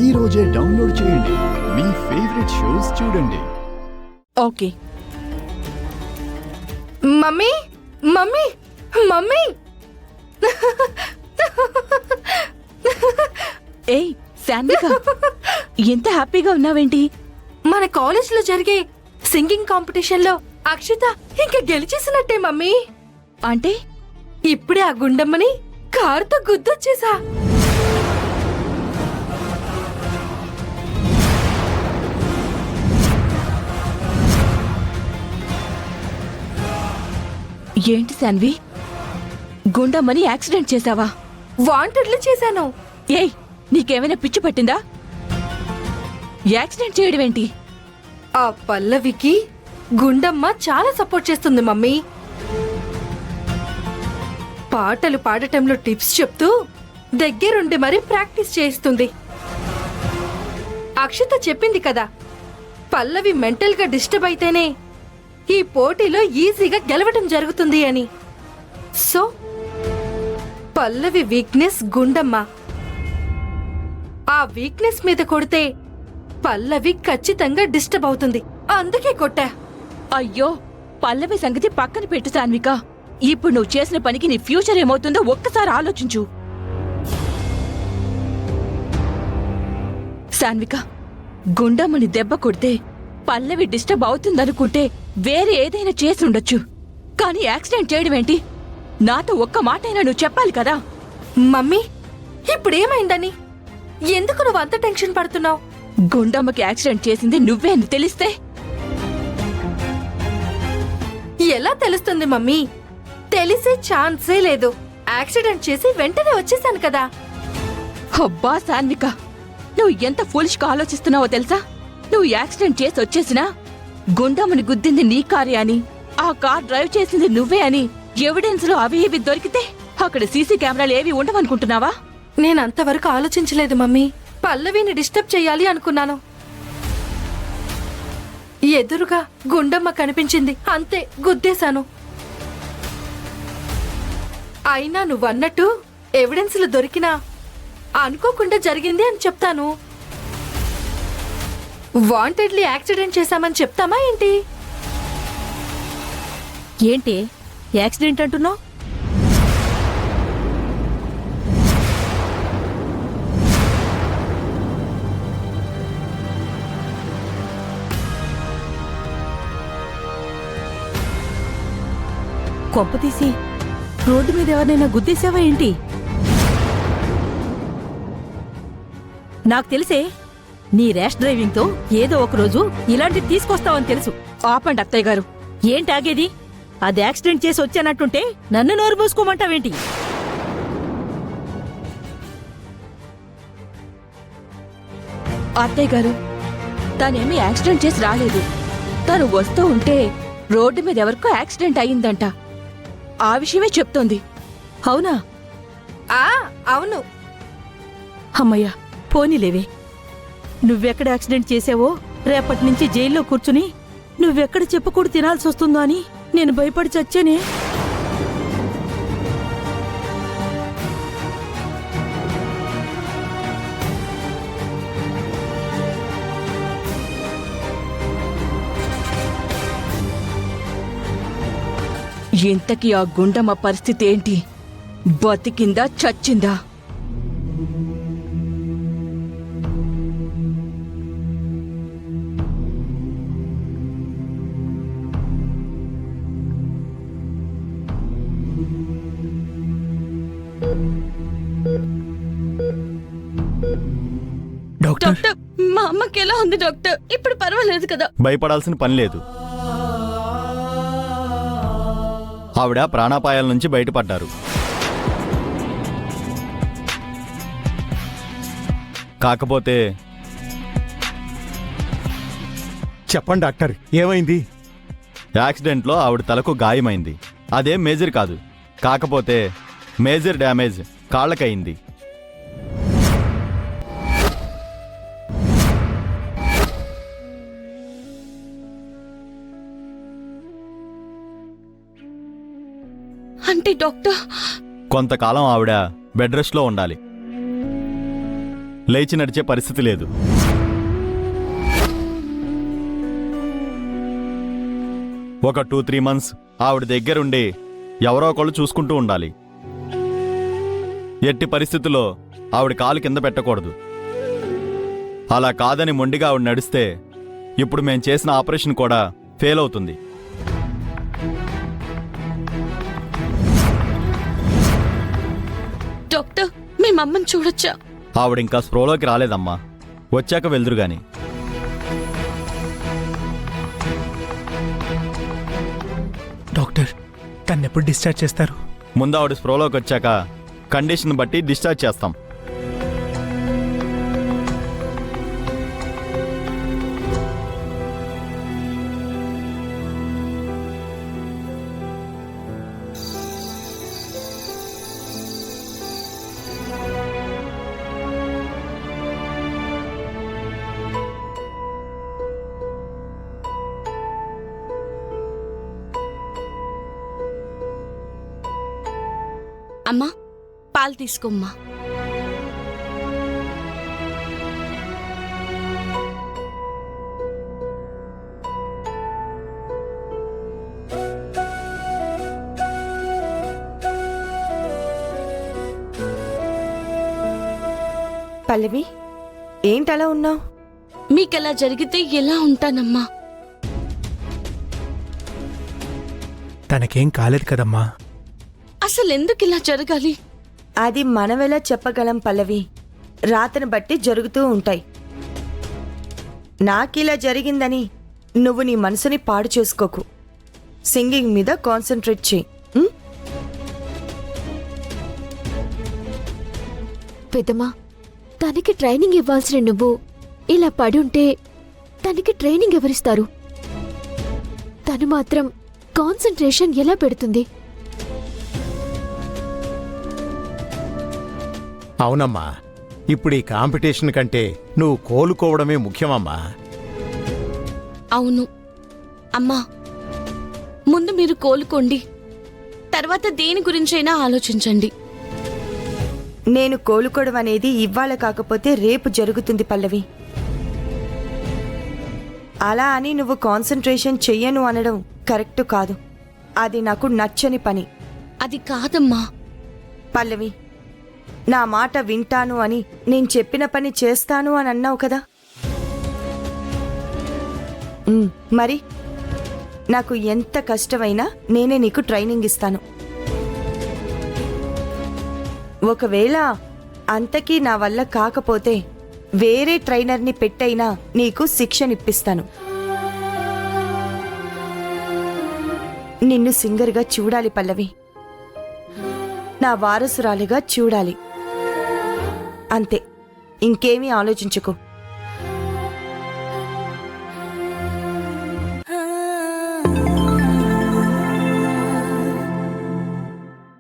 ఈ రోజే డౌన్లోడ్ చేయండి. మీ ఫేవరెట్ షోస్ చూడండి. ఓకే. మమ్మీ మమ్మీ మమ్మీ ఏయ్ శాన్విక, ఎంత హ్యాపీగా ఉన్నావేంటి? మన కాలేజ్ లో జరిగే సింగింగ్ కాంపిటీషన్ లో అక్షిత ఇంకా గెలిచేసినట్టే మమ్మీ. అంటే ఇప్పుడే ఆ గుండమ్మని కారుతో గుద్దొచ్చేసా. ఏంటి శాన్వి, గుండమ్మని యాక్సిడెంట్ చేశావా? వాంటెడ్లు చేశాను. ఏయ్, నీకేమైనా పిచ్చి పట్టిందా? యాక్సిడెంట్ చేయడం ఏంటి? ఆ పల్లవికి గుండమ్మ చాలా సపోర్ట్ చేస్తుంది మమ్మీ. పాటలు పాడటంలో టిప్స్ చెప్తూ దగ్గరుండి మరీ ప్రాక్టీస్ చేయిస్తుంది. అక్షిత చెప్పింది కదా, పల్లవి మెంటల్ గా డిస్టర్బ్ అయితేనే ఈ పోటీలో ఈజీగా గెలవటం జరుగుతుంది అని. సో పల్లవి వీక్నెస్ గుండమ్మ. ఆ వీక్నెస్ మీద కొడితే పల్లవి ఖచ్చితంగా డిస్టర్బ్ అవుతుంది, అందుకే కొట్టా. అయ్యో, పల్లవి సంగతి పక్కన పెట్టు శాన్విక. ఇప్పుడు నువ్వు చేసిన పనికి నీ ఫ్యూచర్ ఏమవుతుందో ఒక్కసారి ఆలోచించు. శాన్విక, గుండమ్మని దెబ్బ కొడితే పల్లవి డిస్టర్బ్ అవుతుందనుకుంటే వేరే ఏదైనా చేసి ఉండొచ్చు, కానీ యాక్సిడెంట్ చేయడం ఏంటి? నాతో ఒక్క మాటైనా నువ్వు చెప్పాలి కదా. మమ్మీ, ఇప్పుడేమైందని ఎందుకు నువ్వు అంత టెన్షన్ పడుతున్నావు? గుండమ్మకి యాక్సిడెంట్ చేసింది నువ్వే అని తెలిస్తే? ఎలా తెలుస్తుంది మమ్మీ? తెలిసే ఛాన్సే లేదు. యాక్సిడెంట్ చేసి వెంటనే వచ్చేసాను కదా. అబ్బా శాన్విక, నువ్వు ఎంత ఫులిష్ గా ఆలోచిస్తున్నావో తెలుసా? నువ్వు యాక్సిడెంట్ చేసి వచ్చేసినా గుండమ్మని గుద్దింది నీ కారే అని, ఆ కార్ డ్రైవ్ చేసింది నువ్వే అని ఎవిడెన్స్ లో అవి ఇవి దొరికితే అక్కడ సీసీ కెమెరాలు ఏవి ఉండవనుకుంటున్నావా? నేనంతవరకు ఆలోచించలేదు మమ్మీ. పల్లవిని డిస్టర్బ్ చెయ్యాలి అనుకున్నాను. ఎదురుగా గుండమ్మ కనిపించింది, అంతే, గుద్దేశాను. అయినా నువ్వన్నట్టు ఎవిడెన్స్లు దొరికినా అనుకోకుండా జరిగింది అని చెప్తాను. వాంటెడ్లీ యాక్సిడెంట్ చేశామని చెప్తామా ఏంటి? ఏంటి యాక్సిడెంట్ అంటున్నావు? కొంపతీసి రోడ్డు మీద ఎవరినైనా గుద్దేశావా ఏంటి? నాకు తెలిసే నీ ర్యాష్ డ్రైవింగ్ తో ఏదో ఒకరోజు ఇలాంటిది తీసుకొస్తావని తెలుసు. ఆపండి అత్తయ్య గారు. ఏంటి ఆగేది? అది యాక్సిడెంట్ చేసి వచ్చానట్టుంటే నన్ను నోరు మూసుకోమంటావేంటి? అత్తయ్య గారు, తనేమీ యాక్సిడెంట్ చేసి రాలేదు. తను వస్తూ ఉంటే రోడ్డు మీద ఎవరికో యాక్సిడెంట్ అయిందంట, ఆ విషయమే చెప్తోంది. అవునా? అవును. అమ్మయ్యా, పోనీలేవే. నువ్వెక్కడ యాక్సిడెంట్ చేసావో రేపటి నుంచి జైల్లో కూర్చుని నువ్వెక్కడ చెప్పకూడదు తినాల్సి వస్తుందో అని నేను భయపడి చచ్చానే. ఇంతకీ ఆ గుండమ్మ పరిస్థితి ఏంటి? బతికిందా చచ్చిందా? డాక్టర్, మా అమ్మకి ఎలా ఉంది డాక్టర్? ఇప్పుడు పర్వాలేదు కదా? భయపడాల్సిన పని లేదు. ఆవిడ ప్రాణాపాయాల నుంచి బయటపడ్డారు. కాకపోతే చెప్పండి డాక్టర్, ఏమైంది? యాక్సిడెంట్లో ఆవిడ తలకు గాయమైంది. అదేం మేజర్ కాదు, కాకపోతే మేజర్ డ్యామేజ్ కాళ్ళకయింది. అంటే డాక్టర్, కొంతకాలం ఆవిడ బెడ్ రెస్ట్లో ఉండాలి. లేచి నడిచే పరిస్థితి లేదు. ఒక 2-3 మంత్స్ ఆవిడ దగ్గరుండి ఎవరో ఒకళ్ళు చూసుకుంటూ ఉండాలి. ఎట్టి పరిస్థితుల్లో ఆవిడ కాలు కింద పెట్టకూడదు. అలా కాదని మొండిగా ఆవిడ నడిస్తే ఇప్పుడు మేం చేసిన ఆపరేషన్ కూడా ఫెయిల్ అవుతుంది. డాక్టర్, మేము అమ్మని చూడొచ్చా? ఆవిడ ఇంకా స్ప్రోలోకి రాలేదమ్మా, వచ్చాక వెళ్దురు గాని. డాక్టర్, తన్నెప్పుడు డిశ్చార్జ్ చేస్తారు? ముందు ఆవిడ స్ప్రోలోకి వచ్చాక కండిషన్ బట్టి డిశ్చార్జ్ చేస్తాం. అమ్మా, పాలు తీసుకోమ్మా. పల్లవి, ఏంటలా ఉన్నావు? మీకెలా జరిగితే ఎలా ఉంటానమ్మా? తనకేం కాలేదు కదమ్మా. అసలు ఎందుకు ఇలా జరగాలి? అది మనమెలా చెప్పగలం పల్లవి? రాతను బట్టి జరుగుతూ ఉంటాయి. నాకిలా జరిగిందని నువ్వు నీ మనసుని పాడు చేసుకోకు. సింగింగ్ మీద కాన్సన్ట్రేట్ చేయి. పెద్దమ్మా, తనకి ట్రైనింగ్ ఇవ్వాల్సిన నువ్వు ఇలా పడుంటే తనకి ట్రైనింగ్ ఎవరిస్తారు? తను మాత్రం కాన్సంట్రేషన్ ఎలా పెడుతుంది? అవునమ్మా, ఇప్పుడు ఈ కాంపిటీషన్ కంటే నువ్వు కోలుకోవడమే ముఖ్యమమ్మా. అవును అమ్మా, ముందు మీరు కోలుకోండి, తర్వాత దేని గురించైనా ఆలోచించండి. నేను కోలుకోవడం అనేది ఇవాళ కాకపోతే రేపు జరుగుతుంది పల్లవి. అలా అని నువ్వు కాన్సంట్రేషన్ చెయ్యను అనడం కరెక్ట్ కాదు. అది నాకు నచ్చని పని. అది కాదమ్మా. పల్లవి, నా మాట వింటాను అని నేను చెప్పిన పని చేస్తాను అని అన్నావు కదా. మరి నాకు ఎంత కష్టమైనా నేనే నీకు ట్రైనింగ్ ఇస్తాను. ఒకవేళ అంతకీ నా వల్ల కాకపోతే వేరే ట్రైనర్ని పెట్టైనా నీకు శిక్షనిప్పిస్తాను. నిన్ను సింగర్గా చూడాలి పల్లవి, నా వారసురాలిగా చూడాలి. అంతే, ఇంకేమీ ఆలోచించుకో.